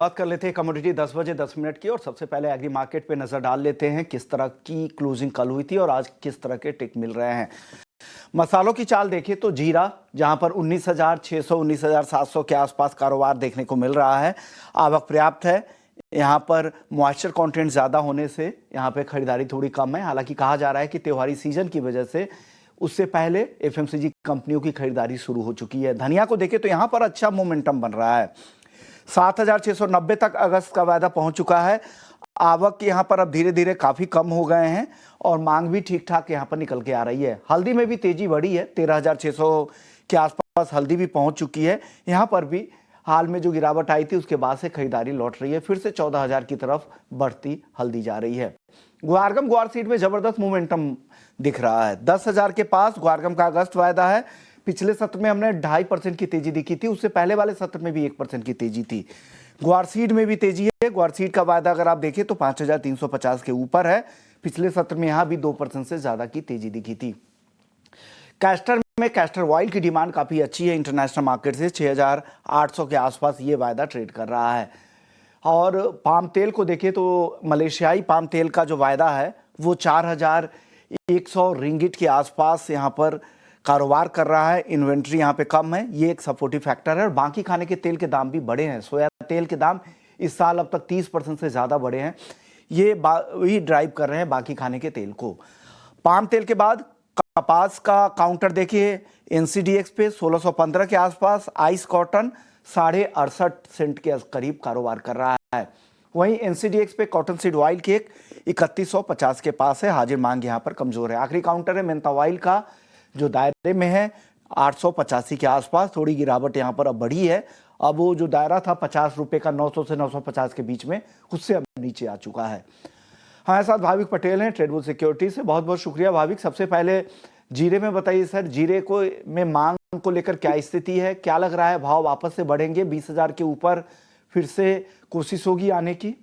बात कर लेते हैं कमोडिटी 10 बजे 10 मिनट की। और सबसे पहले एग्री मार्केट पे नजर डाल लेते हैं किस तरह की क्लोजिंग कल हुई थी और आज किस तरह के टिक मिल रहे हैं। मसालों की चाल देखिए तो जीरा जहां पर 19,600 19,700 के आसपास कारोबार देखने को मिल रहा है। आवक पर्याप्त है। यहाँ पर मॉइस्चर कंटेंट ज़्यादा होने से यहाँ पे खरीदारी थोड़ी कम है। हालांकि कहा जा रहा है कि त्योहारी सीजन की वजह से उससे पहले एफएमसीजी कंपनियों की खरीदारी शुरू हो चुकी है। धनिया को देखें तो यहाँ पर अच्छा मोमेंटम बन रहा है। 7,690 तक अगस्त का वायदा पहुंच चुका है। आवक यहाँ पर अब धीरे धीरे काफी कम हो गए हैं और मांग भी ठीक ठाक यहाँ पर निकल के आ रही है। हल्दी में भी तेजी बढ़ी है। 13,600 के आसपास हल्दी भी पहुंच चुकी है। यहाँ पर भी हाल में जो गिरावट आई थी उसके बाद से खरीदारी लौट रही है। फिर से 14,000 की तरफ बढ़ती हल्दी जा रही है। ग्वारगम ग्वार सीड में जबरदस्त मोमेंटम दिख रहा है। 10,000 के पास ग्वारगम का अगस्त वायदा है। पिछले सत्र में हमने 2.5% की तेजी दिखी थी। उससे पहले वाले सत्र में भी 1% की तेजी थी। ग्वार सीड में भी तेजी है। ग्वार सीड का वायदा अगर आप देखें तो 5,350 के ऊपर है। पिछले सत्र में यहां भी 2% से ज्यादा की तेजी दिखी थी। कैस्टर में कैस्टर ऑयल की डिमांड काफी अच्छी है। इंटरनेशनल मार्केट से 6,800 के आसपास ये वायदा ट्रेड कर रहा है। और पाम तेल को देखें तो मलेशियाई पाम तेल का जो वायदा है वो 4,100 रिंगिट के आसपास यहाँ पर कारोबार कर रहा है। इन्वेंट्री यहाँ पे कम है, ये एक सपोर्टिव फैक्टर है। और बाकी खाने के तेल के दाम भी बढ़े हैं। सोया तेल के दाम इस साल अब तक 30% से ज़्यादा बढ़े हैं। ये वही ड्राइव कर रहे हैं बाकी खाने के तेल को। पाम तेल के बाद कपास का काउंटर देखिए एनसीडीएक्स पे 1615 के आसपास। आइस कॉटन 68.5 सेंट के करीब कारोबार कर रहा है। वहीं एनसीडीएक्स पे कॉटन सीड ऑयल केक 3150 के पास है। हाजिर मांग यहाँ पर कमजोर है। आखिरी काउंटर है मेंथा ऑयल का जो दायरे में है 885 के आसपास। थोड़ी गिरावट यहाँ पर अब बढ़ी है। अब वो जो दायरा था 50 रुपए का 900 से 950 के बीच में, उससे अब नीचे आ चुका है। हमारे साथ भाविक पटेल हैं ट्रेडबुल सिक्योरिटी से। बहुत बहुत शुक्रिया भाविक। सबसे पहले जीरे में बताइए सर, जीरे को में मांग को लेकर क्या स्थिति है? क्या लग रहा है भाव वापस से बढ़ेंगे? 20,000 के ऊपर फिर से कोशिश होगी आने की?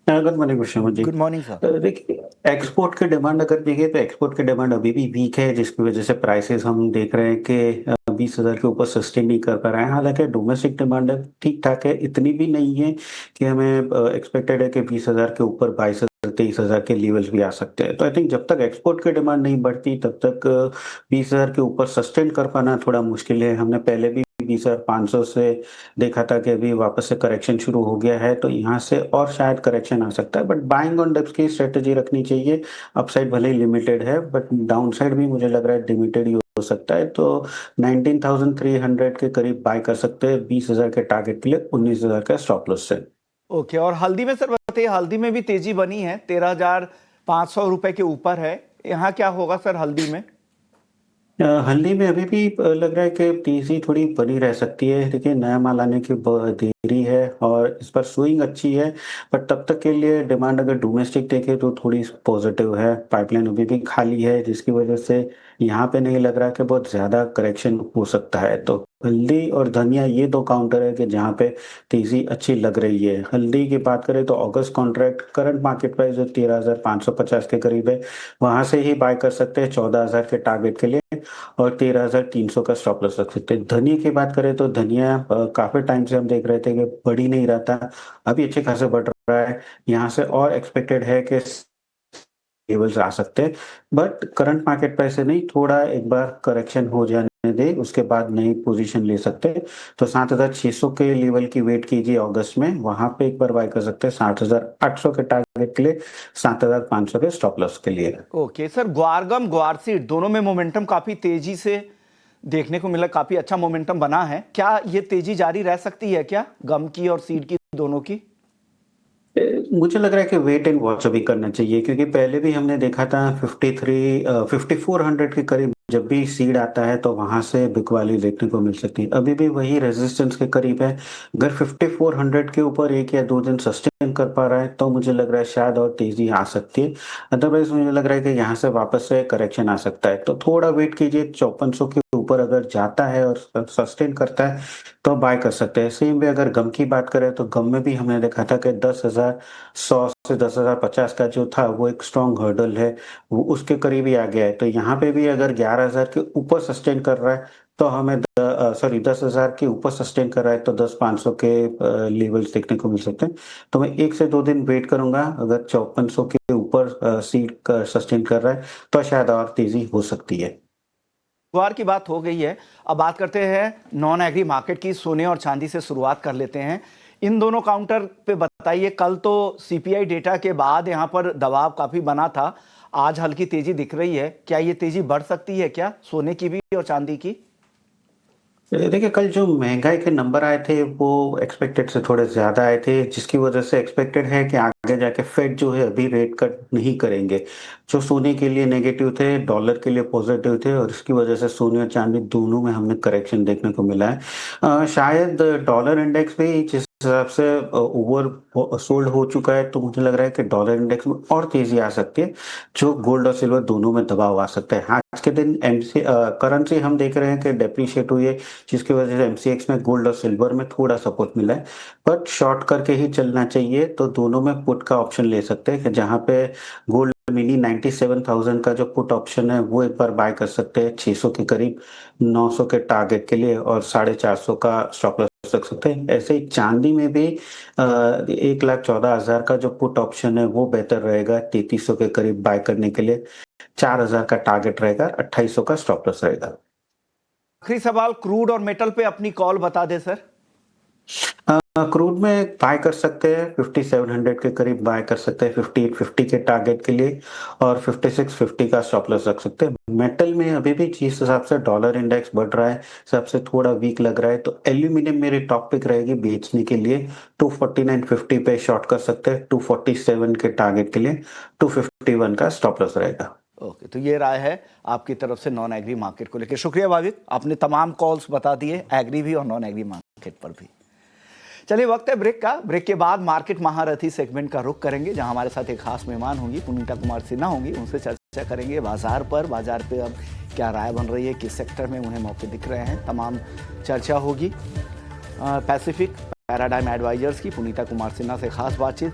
Good morning Vishnu ji. Good morning sir. देखिए, एक्सपोर्ट की डिमांड अगर देखें तो एक्सपोर्ट की डिमांड अभी भी वीक है, जिसकी वजह से प्राइसेस हम देख रहे हैं कि 20,000 के ऊपर सस्टेन नहीं कर पा रहे हैं। हालांकि डोमेस्टिक डिमांड ठीक ठाक है, इतनी भी नहीं है कि हमें एक्सपेक्टेड है कि 20,000 के ऊपर 22,000 23,000 के लेवल्स भी आ सकते हैं। तो आई थिंक जब तक एक्सपोर्ट की डिमांड नहीं बढ़ती तब तक 20,000 के ऊपर सस्टेन कर पाना थोड़ा मुश्किल है। हमने पहले भी 20,500 से देखा था कि अभी वापस से करेक्शन शुरू हो गया है, तो यहाँ से और शायद करेक्शन आ सकता है। बट बाइंग ऑन डिप्स की स्ट्रेटेजी रखनी चाहिए। अपसाइड भले ही लिमिटेड है बट डाउनसाइड भी मुझे लग रहा है लिमिटेड ही हो सकता है। तो 19,300 के करीब बाय कर सकते हैं 20,000 के टारगेट के लिए 19,000 का स्टॉप लॉस से। ओके। और हल्दी में सर बताइए, हल्दी में भी तेजी बनी है, 13,500 रुपए के ऊपर है। यहाँ क्या होगा सर हल्दी में? हल्दी में अभी भी लग रहा है कि तेजी थोड़ी बनी रह सकती है। देखिए, नया माल आने की देरी है और इस पर स्विंग अच्छी है, बट तब तक के लिए डिमांड अगर डोमेस्टिक देखे तो थोड़ी पॉजिटिव है। पाइपलाइन अभी भी खाली है, जिसकी वजह से यहाँ पे नहीं लग रहा कि बहुत ज्यादा करेक्शन हो सकता है। तो हल्दी और धनिया ये दो काउंटर है कि जहाँ पे तेजी अच्छी लग रही है। हल्दी की बात करें तो अगस्त कॉन्ट्रैक्ट करंट मार्केट प्राइस जो 13,550 के करीब है, वहां से ही बाय कर सकते हैं 14,000 के टारगेट के लिए और 13,300 का स्टॉप लॉस रख सकते हैं। धनिया की बात करें तो धनिया काफी टाइम से हम देख रहे थे कि बढ़ ही नहीं रहा था, अभी अच्छे खासे बढ़ रहा है। यहाँ से और एक्सपेक्टेड है कि लेवल्स आ सकते हैं, बट करंट मार्केट प्राइस से नहीं, थोड़ा एक बार करेक्शन हो जाने दे, उसके बाद नई पोजीशन ले सकते हैं। तो 7,600 के लेवल की वेट कीजिए अगस्त में, वहां पे एक बार बाय कर सकते हैं 7,800 के टारगेट के लिए, 7,500 के स्टॉप लॉस के लिए। ओके सर, ग्वारगम ग्वारसीड दोनों में मोमेंटम काफी तेजी से देखने को मिला, काफी अच्छा मोमेंटम बना है। क्या ये तेजी जारी रह सकती है क्या, गम की और सीड की दोनों की? मुझे लग रहा है कि वेट एंड वॉच अभी करना चाहिए, क्योंकि पहले भी हमने देखा था 5400 के करीब जब भी सीड आता है तो वहां से बिग वैल्यू देखने को मिल सकती है। अभी भी वही रेजिस्टेंस के करीब है। अगर 5400 के ऊपर 1 या 2 दिन सस्टेन कर पा रहा है तो मुझे लग रहा है शायद और तेजी आ सकती है। अदरवाइज मुझे लग रहा है कि यहाँ से वापस से करेक्शन आ सकता है। तो थोड़ा वेट कीजिए, 5400 के ऊपर अगर जाता है और सस्टेन करता है तो बाय कर सकते हैं। सेम वे अगर गम की बात करें तो गम में भी हमने देखा था कि 10,100 से 10,050 का जो था वो एक स्ट्रॉन्ग हर्डल है, वो उसके करीब ही आ गया है। तो यहाँ पे भी अगर 11,000 के ऊपर सस्टेन कर रहा है तो हमें 10,000 के ऊपर सस्टेन कर रहा है तो 10,500 के लेवल्स देखने को मिल सकते हैं। तो मैं 1 से 2 दिन वेट करूँगा, अगर 5400 के ऊपर सस्टेन कर रहा है तो शायद और तेज़ी हो सकती है। बुधवार की बात हो गई है। अब बात करते हैं नॉन एग्री मार्केट की। सोने और चांदी से शुरुआत कर लेते हैं। इन दोनों काउंटर पे बताइए, कल तो सीपीआई डेटा के बाद यहाँ पर दबाव काफी बना था, आज हल्की तेजी दिख रही है। क्या ये तेजी बढ़ सकती है क्या, सोने की भी और चांदी की? देखिए, कल जो महँगाई के नंबर आए थे वो एक्सपेक्टेड से थोड़े ज़्यादा आए थे, जिसकी वजह से एक्सपेक्टेड है कि आगे जाके फेड जो है अभी रेट कट नहीं करेंगे। जो सोने के लिए नेगेटिव थे, डॉलर के लिए पॉजिटिव थे और इसकी वजह से सोने और चांदी दोनों में हमें करेक्शन देखने को मिला है। शायद डॉलर इंडेक्स भी जिस हिसाब से ओवर सोल्ड हो चुका है, तो मुझे लग रहा है कि डॉलर इंडेक्स में और तेज़ी आ सकती है, जो गोल्ड और सिल्वर दोनों में दबाव आ सकता है। आज के दिन करेंसी हम देख रहे हैं कि डेप्रिशिएट हुई है, जिसकी वजह से एमसीएक्स में गोल्ड और सिल्वर में थोड़ा सपोर्ट मिला है। बट शॉर्ट करके ही चलना चाहिए, तो दोनों में पुट का ऑप्शन ले सकते हैं कि जहाँ पे गोल्ड मिनी 97,000 का जो पुट ऑप्शन है वो एक बार बाय कर सकते हैं 600 के करीब, 900 के टारगेट के लिए और 450 का स्टॉप लॉस रख सकते हैं। ऐसे ही चांदी में भी 1,14,000 का जो पुट ऑप्शन है वो बेहतर रहेगा, 3,300 के करीब बाय करने के लिए। 4,000 का टारगेट रहेगा, 2,800 का स्टॉप लॉस रहेगा। आखिरी सवाल, क्रूड और मेटल पे अपनी कॉल बता दे सर। क्रूड में बाय कर सकते हैं, 5700 के करीब बाय कर सकते हैं, 5850 के टारगेट के लिए और 5650 का स्टॉप लॉस रख सकते हैं। मेटल में अभी भी जिस हिसाब से डॉलर इंडेक्स बढ़ रहा है, हिसाब से थोड़ा वीक लग रहा है, तो एल्यूमिनियम मेरी टॉप पिक रहेगी बेचने के लिए। 249.50 पे शॉर्ट कर सकते हैं, 247 के टारगेट के लिए, 251 का स्टॉप लॉस रहेगा। ओके, तो ये राय है आपकी तरफ से नॉन एग्री मार्केट को लेकर। शुक्रिया भाविक, आपने तमाम कॉल्स बता दिए, एग्री भी और नॉन एग्री मार्केट पर भी। चलिए, वक्त है ब्रेक का। ब्रेक के बाद मार्केट महारथी सेगमेंट का रुख करेंगे, जहां हमारे साथ एक खास मेहमान होंगी, पुनीता कुमार सिन्हा होंगी। उनसे चर्चा करेंगे बाजार पे अब क्या राय बन रही है, किस सेक्टर में उन्हें मौके दिख रहे हैं, तमाम चर्चा होगी। पैसिफिक पैराडाइम एडवाइजर्स की पुनीता कुमार सिन्हा से खास बातचीत,